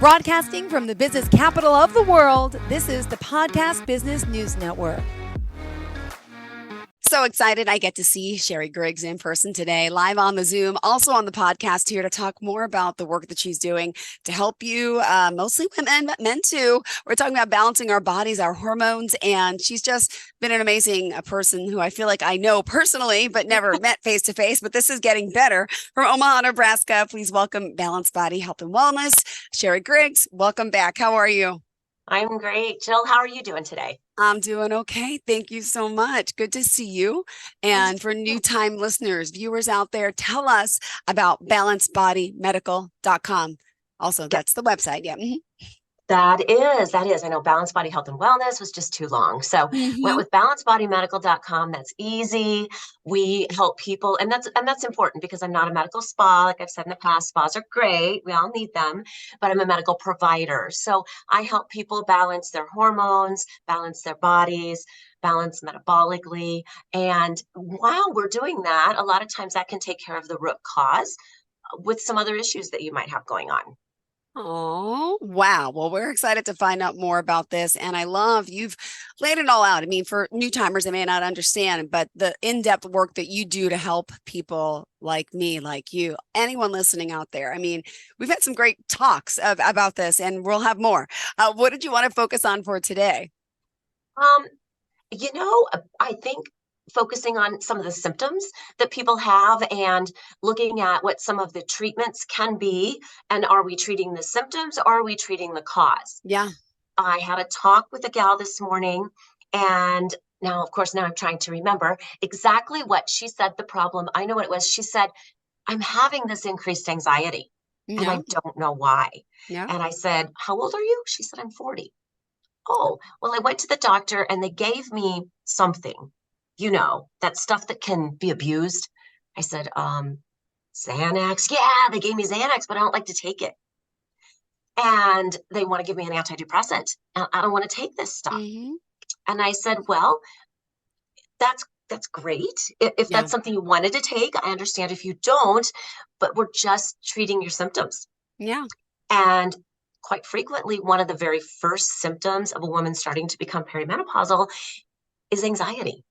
Broadcasting from the business capital of the world, this is the Podcast Business News Network. So excited I get to see Sherri Griggs in person today, live on the Zoom, also on the podcast here to talk more about the work that she's doing to help you, mostly women, but men too. We're talking about balancing our bodies, our hormones, and she's just been an amazing person who I feel like I know personally, but never met face to face, but this is getting better. From Omaha, Nebraska, please welcome Balanced Body Health and Wellness, Sherri Griggs. Welcome back. How are you? I'm great. Jill, how are you doing today? I'm doing okay. Thank you so much. Good to see you. And for new time listeners, viewers out there, tell us about balancedbodymedical.com. Also, that's the website. Yeah. That is. I know Balanced Body Health and Wellness was just too long. So went with balancedbodymedical.com. That's easy. We help people, and that's important because I'm not a medical spa. Like I've said in the past, spas are great. We all need them, but I'm a medical provider. So I help people balance their hormones, balance their bodies, balance metabolically. And while we're doing that, a lot of times that can take care of the root cause with some other issues that you might have going on. Oh, wow. Well, we're excited to find out more about this. And I love you've laid it all out. I mean, for new timers, they may not understand, but the in-depth work that you do to help people like me, like you, anyone listening out there. I mean, we've had some great talks about this and we'll have more. What did you want to focus on for today? Um, I think focusing on some of the symptoms that people have and looking at what some of the treatments can be. And are we treating the symptoms or are we treating the cause? Yeah. I had a talk with a gal this morning, and now, of course, now I'm trying to remember exactly what she said the problem. I know what it was. She said, I'm having this increased anxiety and Yeah. I don't know why. Yeah. And I said, how old are you? She said, I'm 40. Oh, well, I went to the doctor and they gave me something, that stuff that can be abused. I said, Xanax. Yeah, they gave me Xanax, but I don't like to take it. And they want to give me an antidepressant. And I don't want to take this stuff. Mm-hmm. And I said, well, that's great. If Yeah. that's something you wanted to take, I understand if you don't, but we're just treating your symptoms. Yeah. And quite frequently, one of the very first symptoms of a woman starting to become perimenopausal is anxiety.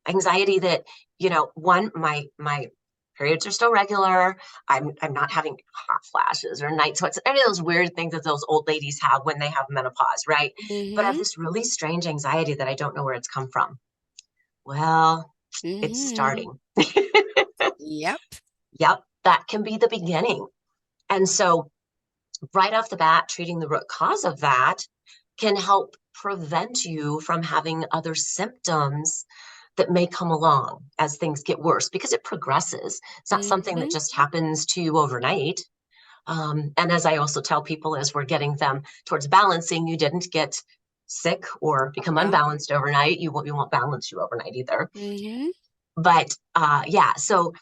Anxiety that, one, my periods are still regular. I'm not having hot flashes or night sweats, any of those weird things that those old ladies have when they have menopause, right? But I have Mm-hmm. this really strange anxiety that I don't know where it's come from. Well, it's Mm-hmm. starting. Yep. Yep, that can be the beginning. And so right off the bat, treating the root cause of that can help prevent you from having other symptoms that may come along as things get worse because it progresses. It's not something that Mm-hmm. just happens to you overnight. And as I also tell people, as we're getting them towards balancing, you didn't get sick or become Yeah. unbalanced overnight. We won't balance you overnight either. Mm-hmm. But yeah, so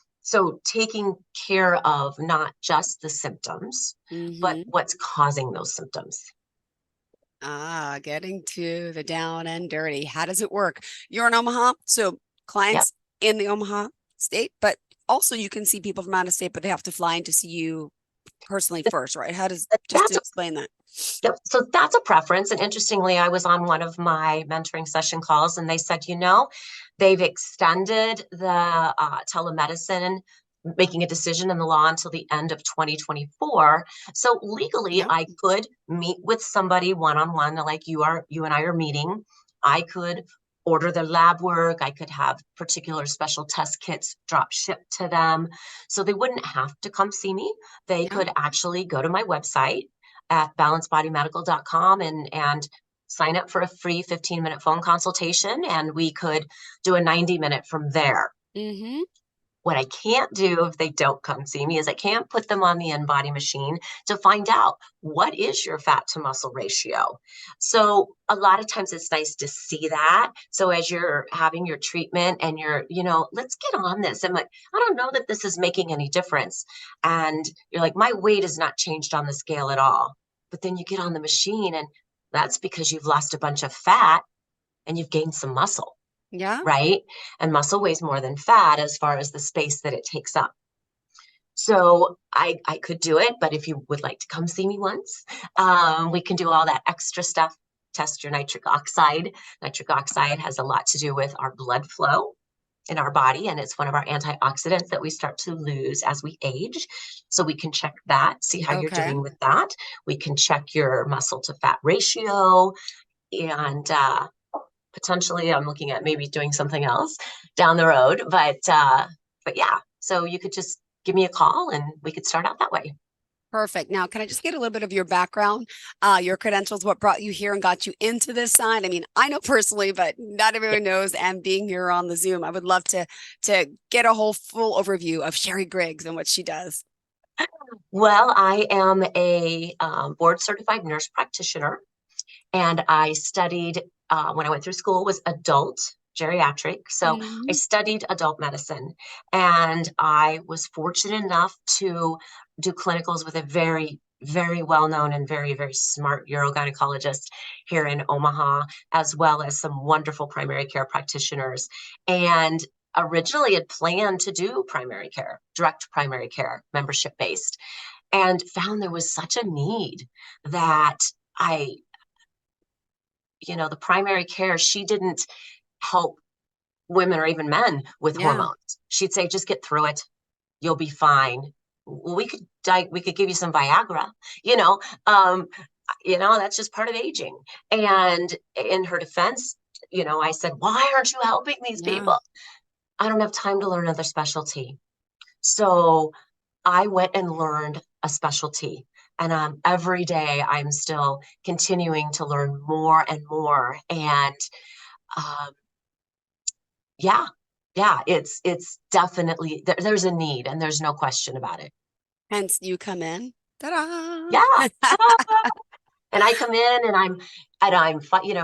taking care of not just the symptoms, but Mm-hmm. what's causing those symptoms. Getting to the down and dirty. How does it work? You're in Omaha, so Yep. clients in the Omaha state, but also you can see people from out of state, but they have to fly in to see you personally first, right? How does just to That's explain that? Yep. So that's a preference. And interestingly, I was on one of my mentoring session calls and they said, they've extended the telemedicine, making a decision in the law until the end of 2024. So legally, Yeah. I could meet with somebody one-on-one, like you and I are meeting. I could order their lab work. I could have particular special test kits drop shipped to them. So they wouldn't have to come see me. They Yeah. could actually go to my website at balancedbodymedical.com and sign up for a free 15-minute phone consultation, and we could do a 90-minute from there. Mm-hmm. What I can't do if they don't come see me is I can't put them on the InBody machine to find out what is your fat to muscle ratio. So a lot of times it's nice to see that. So as you're having your treatment and let's get on this. I'm like, I don't know that this is making any difference. And you're like, my weight has not changed on the scale at all. But then you get on the machine and that's because you've lost a bunch of fat and you've gained some muscle, Yeah. right? And muscle weighs more than fat as far as the space that it takes up. So I could do it, but if you would like to come see me once, we can do all that extra stuff. Test your nitric oxide. Nitric oxide has a lot to do with our blood flow in our body, and it's one of our antioxidants that we start to lose as we age. So we can check that, see how you're Okay. doing with that. We can check your muscle to fat ratio, and potentially I'm looking at maybe doing something else down the road. But yeah, so you could just give me a call and we could start out that way. Perfect. Now, can I just get a little bit of your background, your credentials, what brought you here and got you into this side? I mean, I know personally, but not Yeah. everyone knows. And being here on the Zoom, I would love to get a whole full overview of Sherri Griggs and what she does. Well, I am a board certified nurse practitioner, and I studied when I went through school was adult geriatric. So I Mhm. studied adult medicine, and I was fortunate enough to do clinicals with a very well known and very smart urogynecologist here in Omaha, as well as some wonderful primary care practitioners. And originally had planned to do primary care, direct primary care, membership based, and found there was such a need that I the primary care, she didn't help women or even men with Yeah. hormones. She'd say, just get through it. You'll be fine. We could give you some Viagra, you know, um, that's just part of aging. And in her defense, I said, why aren't you helping these Yeah. people? I don't have time to learn another specialty. So I went and learned a specialty. And every day I'm still continuing to learn more and more. And um, yeah, yeah, it's definitely there's a need, and there's no question about it. Hence, you come in. Ta-da! Yeah, ta-da! And I come in and I'm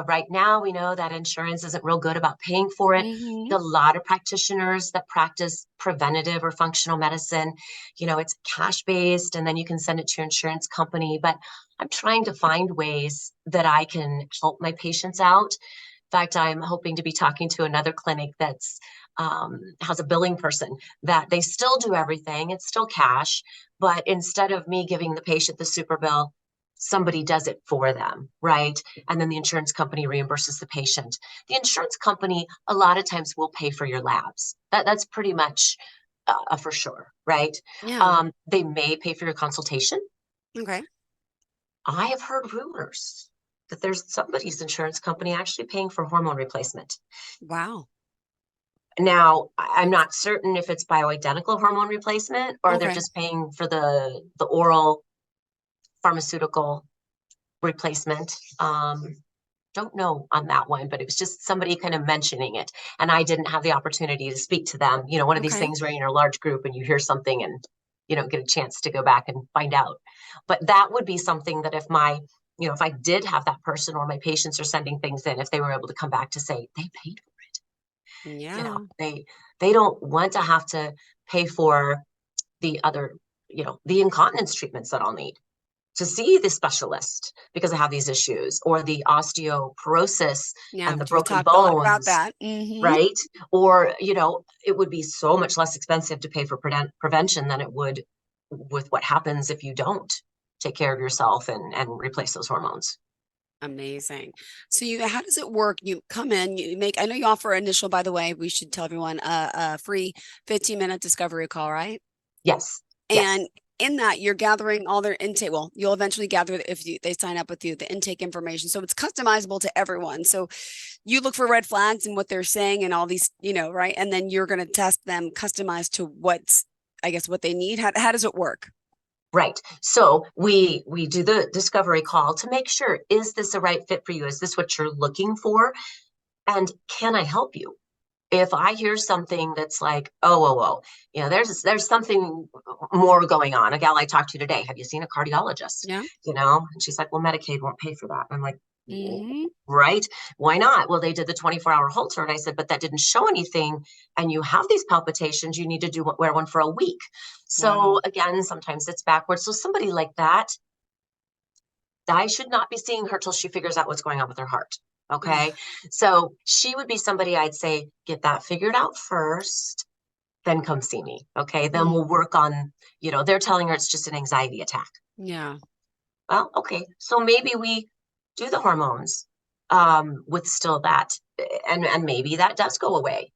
right now we know that insurance isn't real good about paying for it. Hmm. A lot of practitioners that practice preventative or functional medicine, it's cash based and then you can send it to your insurance company. But I'm trying to find ways that I can help my patients out. In fact, I'm hoping to be talking to another clinic that's has a billing person that they still do everything. It's still cash, but instead of me giving the patient the super bill, somebody does it for them, right? And then the insurance company reimburses the patient. The insurance company a lot of times will pay for your labs. That's pretty much for sure, right? Yeah. They may pay for your consultation. Okay. I have heard rumors that there's somebody's insurance company actually paying for hormone replacement. Wow. Now, I'm not certain if it's bioidentical hormone replacement or they're Okay. just paying for the oral pharmaceutical replacement. Don't know on that one, but it was just somebody kind of mentioning it. And I didn't have the opportunity to speak to them. One of these Okay. things where you're in a large group and you hear something and you don't get a chance to go back and find out. But that would be something that if I did have that person or my patients are sending things in, if they were able to come back to say they paid for it, you know, Yeah. they they don't want to have to pay for the other, the incontinence treatments that I'll need to see the specialist because I have these issues, or the osteoporosis Yeah. and the We've broken talked a lot about bones, that. Hmm. right? Or, it would be so much less expensive to pay for prevention than it would with what happens if you don't take care of yourself and replace those hormones. Amazing. So how does it work? You come in, I know you offer initial, by the way, we should tell everyone a free 15-minute discovery call, right? Yes, yes, And in that, you're gathering all their intake. Well, you'll eventually gather if they sign up with you, the intake information. So it's customizable to everyone. So you look for red flags and what they're saying and all these, right? And then you're going to test them customized to I guess, what they need. How does it work? right. So we do the discovery call to make sure, is this a right fit for you? Is this what you're looking for? And can I help you? If I hear something that's like, oh, there's something more going on. A gal I talked to today, have you seen a cardiologist? Yeah. And she's like, well, Medicaid won't pay for that. I'm like, Hmm. right? Why not? Well, they did the 24-hour Holter, and I said, but that didn't show anything. And you have these palpitations, you need to wear one for a week. So Wow. again, sometimes it's backwards. So somebody like that, I should not be seeing her till she figures out what's going on with her heart. Yeah. Okay. So she would be somebody I'd say, get that figured out first. then come see me. Okay. Then Mm, we'll work on, they're telling her it's just an anxiety attack. yeah. Well, okay. So maybe we do the hormones with still that, and maybe that does go away.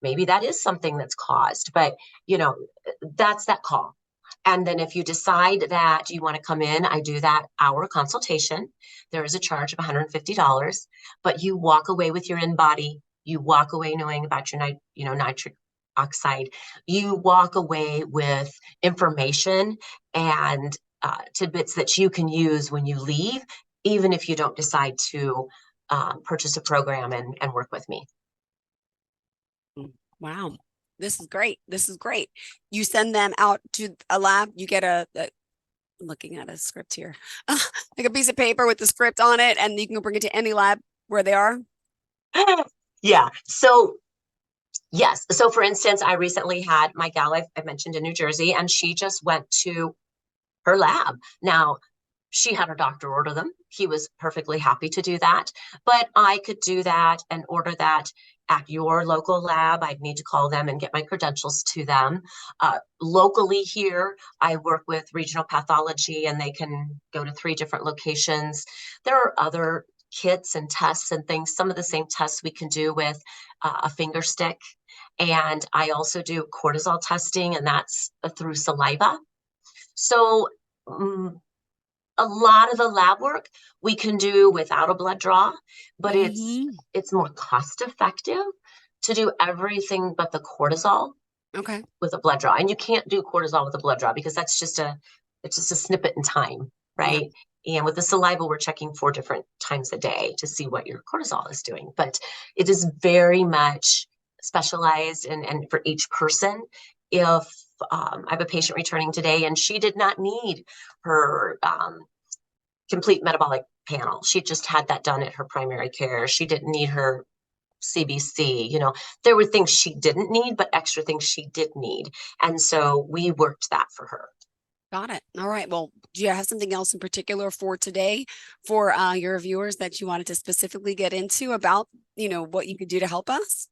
Maybe that is something that's caused, but you know, that's that call. And then if you decide that you want to come in, I do that hour consultation. There is a charge of $150, but you walk away with your in-body. You walk away knowing about your nitric oxide. You walk away with information and tidbits that you can use when you leave, even if you don't decide to purchase a program and work with me. Mm, wow. This is great. This is great. You send them out to a lab, you get I'm looking at a script here, like a piece of paper with the script on it, and you can bring it to any lab where they are. Yeah. So yes. So for instance, I recently had my gal I mentioned in New Jersey, and she just went to her lab. Now, she had her doctor order them. He was perfectly happy to do that. But I could do that and order that at your local lab. I'd need to call them and get my credentials to them. Locally here, I work with regional pathology and they can go to 3 different locations. There are other kits and tests and things, some of the same tests we can do with a finger stick. And I also do cortisol testing, and that's through saliva. So, um, a lot of the lab work we can do without a blood draw, but Mm-hmm. it's more cost effective to do everything but the cortisol Okay. with a blood draw. And you can't do cortisol with a blood draw because it's just a snippet in time, Yeah. right? And with the saliva, we're checking 4 different times a day to see what your cortisol is doing. But it is very much specialized and for each person. If I have a patient returning today and she did not need her complete metabolic panel. She just had that done at her primary care. She didn't need her CBC. There were things she didn't need, but extra things she did need. And so we worked that for her. Got it. All right. Well, do you have something else in particular for today for your viewers that you wanted to specifically get into about, what you could do to help us?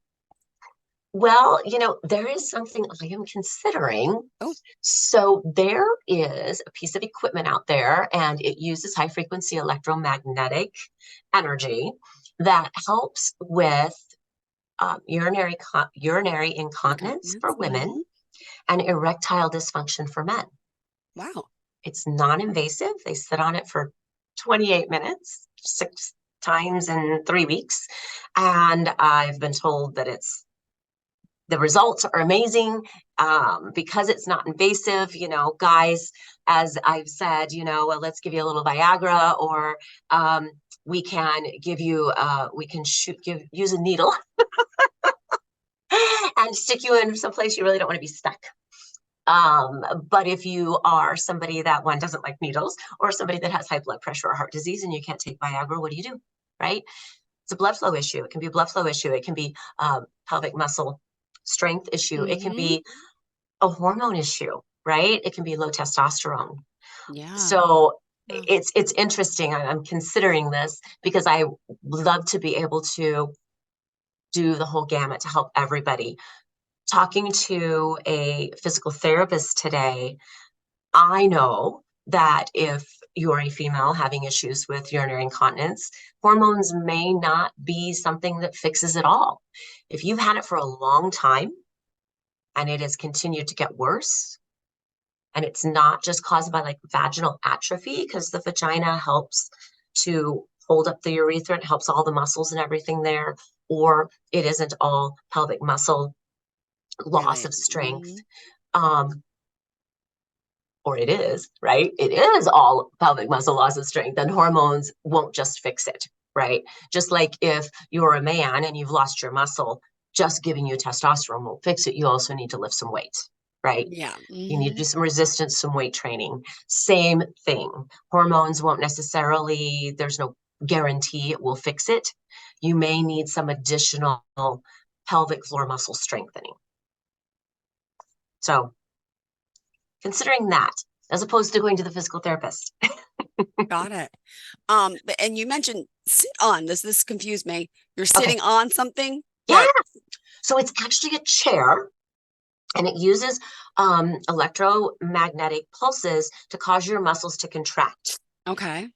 Well, there is something I am considering. Oh, So there is a piece of equipment out there, and it uses high frequency electromagnetic energy that helps with urinary incontinence for incontinence. women Hmm. and erectile dysfunction for men. Wow. It's non-invasive. They sit on it for 28 minutes, 6 times in 3 weeks. And I've been told that the results are amazing because it's not invasive. Guys, as I've said, well, let's give you a little Viagra, or we can use a needle and stick you in some place you really don't want to be stuck. But if you are somebody that one doesn't like needles, or somebody that has high blood pressure or heart disease and you can't take Viagra, what do you do? Right? It's a blood flow issue. It can be a blood flow issue. It can be pelvic muscle strength issue. It can Hmm. be a hormone issue, right? It can be low testosterone. Yeah. So Wow. it's interesting. I'm considering this because I love to be able to do the whole gamut to help everybody. Talking to a physical therapist today, I know that if you're a female having issues with urinary incontinence, hormones may not be something that fixes it all. If you've had it for a long time and it has continued to get worse, and it's not just caused by like vaginal atrophy, because the vagina helps to hold up the urethra, it helps all the muscles and everything there, or it isn't all pelvic muscle loss Right. of strength. Hmm. Um, or it is, right? It is all pelvic muscle loss of strength, and hormones won't just fix it, right? Just like if you're a man and you've lost your muscle, just giving you testosterone won't fix it. You also need to lift some weight, right? Yeah. You need to Hmm. do some resistance, some weight training. Same thing. Hormones won't necessarily, there's no guarantee it will fix it. You may need some additional pelvic floor muscle strengthening. So considering that, as opposed to going to the physical therapist. Got it. And you mentioned sit on. This confused me? You're Okay. sitting on something? Yeah. What? So it's actually a chair. And it uses electromagnetic pulses to cause your muscles to contract. Okay.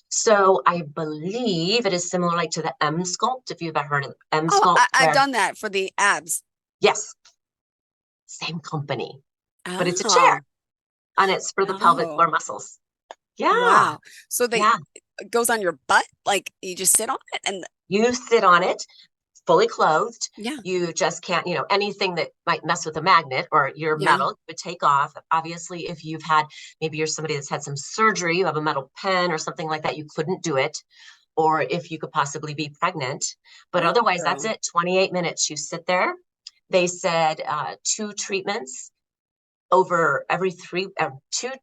So I believe it is similar like to the M sculpt, if you've ever heard of M Oh, sculpt, I've where done that for the abs. yes, same company, but it's a chair Oh, and it's for the pelvic oh, floor muscles. Yeah, wow. So yeah. it goes on your butt, like you just sit on it and You sit on it fully clothed. yeah, You just can't, anything that might mess with the magnet or your yeah. metal would take off. Obviously, if you've had, maybe you're somebody that's had some surgery, you have a metal pen or something like that, you couldn't do it. Or if you could possibly be pregnant. But Oh, otherwise, that's true. it. 28 minutes. You sit there. They said 2 treatments over every 2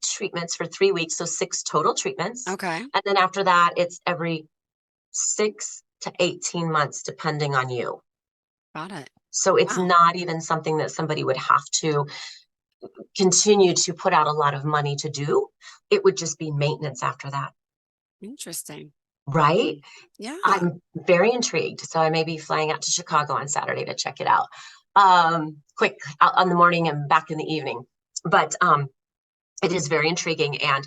treatments for 3 weeks. So 6 total treatments. Okay. And then after that, it's every 6 to 18 months, depending on you. Got it. So it's Wow. not even something that somebody would have to continue to put out a lot of money to do. It would just be maintenance after that. Interesting. Right? Yeah. I'm very intrigued. So I may be flying out to Chicago on Saturday to check it out. Quick out on the morning and back in the evening. But it is very intriguing, and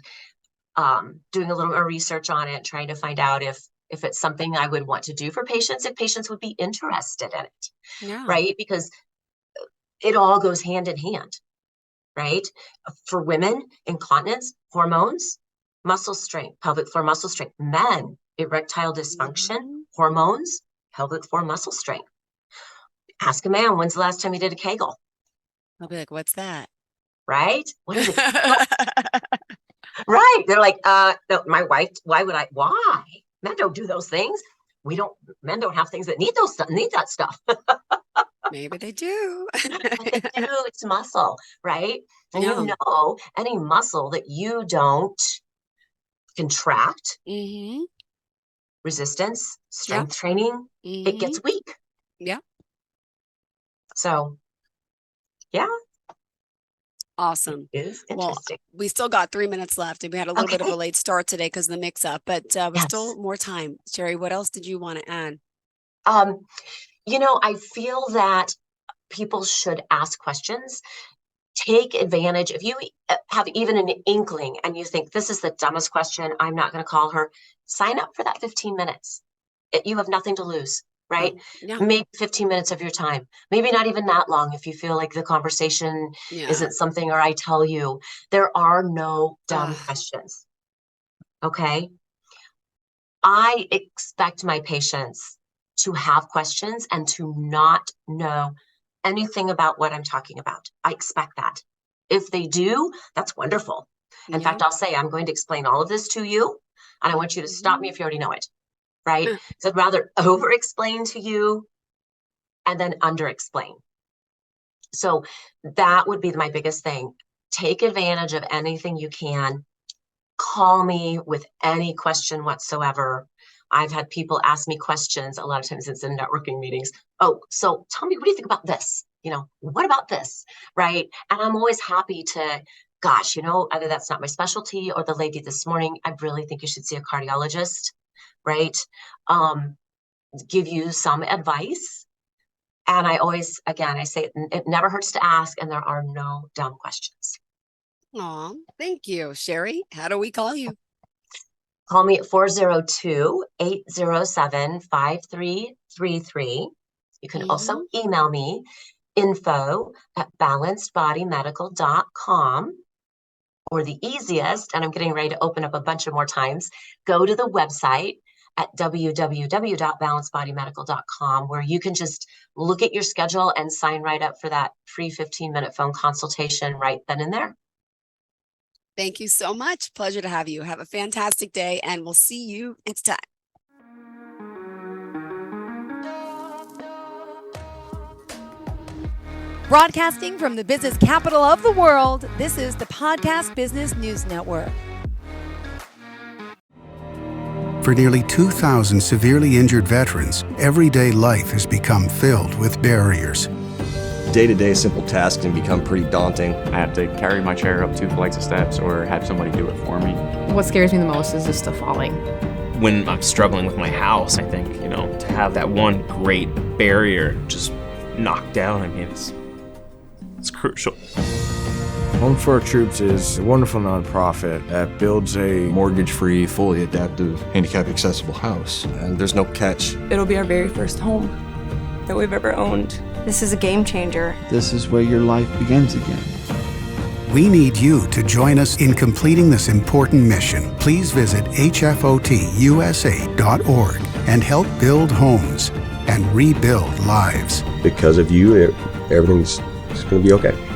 doing a little more research on it, trying to find out if it's something I would want to do for patients, if patients would be interested in it, Yeah. right? Because it all goes hand in hand, right? For women, incontinence, hormones, muscle strength, pelvic floor muscle strength. Men, erectile dysfunction, Mhm. hormones, pelvic floor muscle strength. Ask a man, when's the last time he did a Kegel, I'll be like, what's that? right? What is a Kegel? Right. They're like, no, my wife, why? Men don't do those things. Men don't have things that need that stuff. Maybe they do. But they do, it's muscle, right? And Yeah. any muscle that you don't contract, Hmm. resistance, Yeah. strength training, it Hmm. gets weak. Yeah. So yeah, it Awesome. is Well, interesting. we still got 3 minutes left, and we had a little bit of a Okay. late start today because of the mix up, but we still Yes. more time. Sherri, what else did you want to add? Um, I feel that people should ask questions. Take advantage. If you have even an inkling and you think this is the dumbest question, I'm not going to call her, sign up for that 15 minutes. You have nothing to lose, right? Oh, yeah. Maybe 15 minutes of your time, maybe not even that long if you feel like the conversation Yeah. isn't something, or I tell you, there are no dumb Uh, questions. Okay. I expect my patients to have questions and to not know anything about what I'm talking about. I expect that. If they do, that's wonderful. In yeah. fact, I'll say, I'm going to explain all of this to you, and I want you to stop me Mhm. if you already know it, right? So I'd rather over explain to you and then under explain. So that would be my biggest thing. Take advantage of anything you can. Call me with any question whatsoever. I've had people ask me questions a lot of times it's in networking meetings. Oh, so tell me, what do you think about this? What about this? Right. And I'm always happy to, gosh, either that's not my specialty, or the lady this morning, I really think you should see a cardiologist, right? Um, give you some advice. And I always, again, I say it never hurts to ask, and there are no dumb questions. Aw, thank you, Sherri. How do we call you? Call me at 402-807-5333. You can also Hmm. email me info@balancedbodymedical.com, or the easiest, and I'm getting ready to open up a bunch of more times, go to the website at www.balancedbodymedical.com, where you can just look at your schedule and sign right up for that free 15-minute phone consultation right then and there. Thank you so much. Pleasure to have you. Have a fantastic day, and we'll see you next time. Broadcasting from the business capital of the world, this is the Podcast Business News Network. For nearly 2,000 severely injured veterans, everyday life has become filled with barriers. Day-to-day simple tasks can become pretty daunting. I have to carry my chair up 2 flights of steps or have somebody do it for me. What scares me the most is just the falling. When I'm struggling with my house, I think, to have that one great barrier just knocked down, It's crucial. Home for Our Troops is a wonderful nonprofit that builds a mortgage-free, fully adaptive, handicap-accessible house. And there's no catch. It'll be our very first home that we've ever owned. This is a game changer. This is where your life begins again. We need you to join us in completing this important mission. Please visit hfotusa.org and help build homes and rebuild lives. Because of you, everything's going to be okay.